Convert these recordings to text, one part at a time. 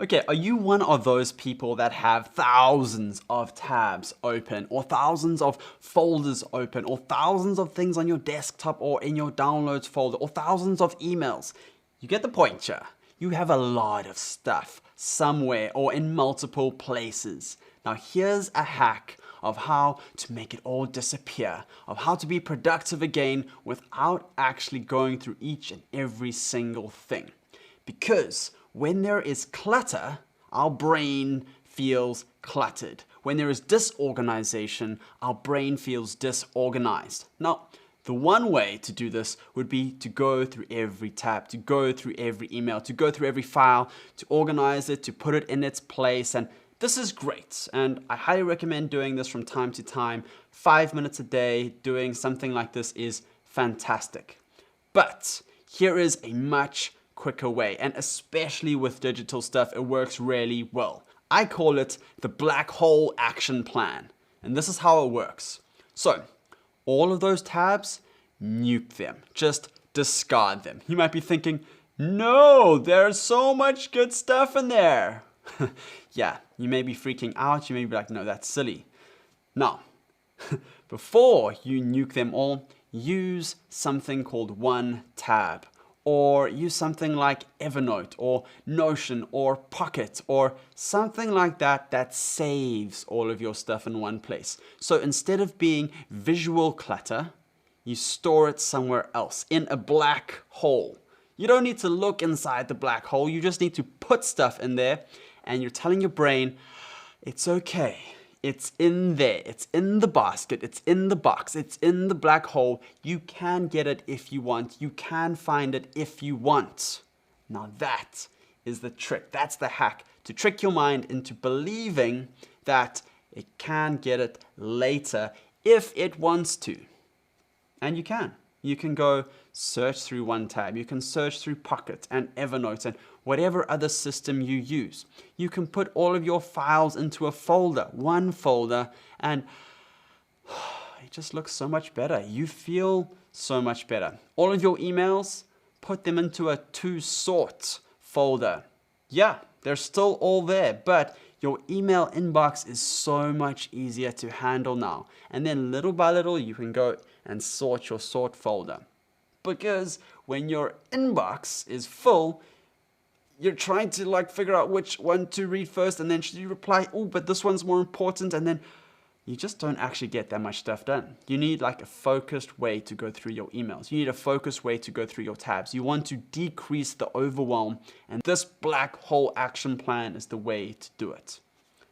Okay, are you one of those people that have thousands of tabs open, or thousands of folders open, or thousands of things on your desktop or in your downloads folder, or thousands of emails? You get the point here. You have a lot of stuff somewhere or in multiple places. Now here's a hack of how to make it all disappear, of how to be productive again without actually going through each and every single thing. Because when there is clutter, our brain feels cluttered. When there is disorganization, our brain feels disorganized. Now, the one way to do this would be to go through every tab, to go through every email, to go through every file, to organize it, to put it in its place. And this is great. And I highly recommend doing this from time to time. 5 minutes a day doing something like this is fantastic. But here is a much quicker way, and especially with digital stuff, it works really well. I call it the black hole action plan, and this is how it works. So, all of those tabs, nuke them, just discard them. You might be thinking, no, there's so much good stuff in there. Yeah, you may be freaking out, you may be like, no, that's silly. Now, before you nuke them all, use something called one tab. Or use something like Evernote or Notion or Pocket or something like that that saves all of your stuff in one place. So instead of being visual clutter, you store it somewhere else in a black hole. You don't need to look inside the black hole. You just need to put stuff in there, and you're telling your brain, it's okay. It's in there, it's in the basket, it's in the box, it's in the black hole. You can get it if you want. You can find it if you want. Now that is the trick. That's the hack, to trick your mind into believing that it can get it later if it wants to. And you can. You can go search through one tab. You can search through Pocket and Evernote and whatever other system you use. You can put all of your files into a folder, one folder, and it just looks so much better. You feel so much better. All of your emails, put them into a to sort folder. Yeah, they're still all there, but your email inbox is so much easier to handle now. And then little by little, you can go and sort your sort folder. Because when your inbox is full, you're trying to figure out which one to read first, and then should you reply, oh, but this one's more important, and then you just don't actually get that much stuff done. You need a focused way to go through your emails. You need a focused way to go through your tabs. You want to decrease the overwhelm, and this black hole action plan is the way to do it.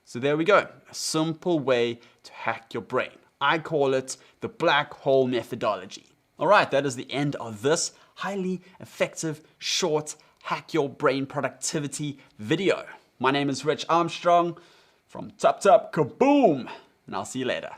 So there we go, a simple way to hack your brain. I call it the black hole methodology. All right, that is the end of this highly effective, short, hack your brain productivity video. My name is Rich Armstrong from Tap Tap Kaboom, and I'll see you later.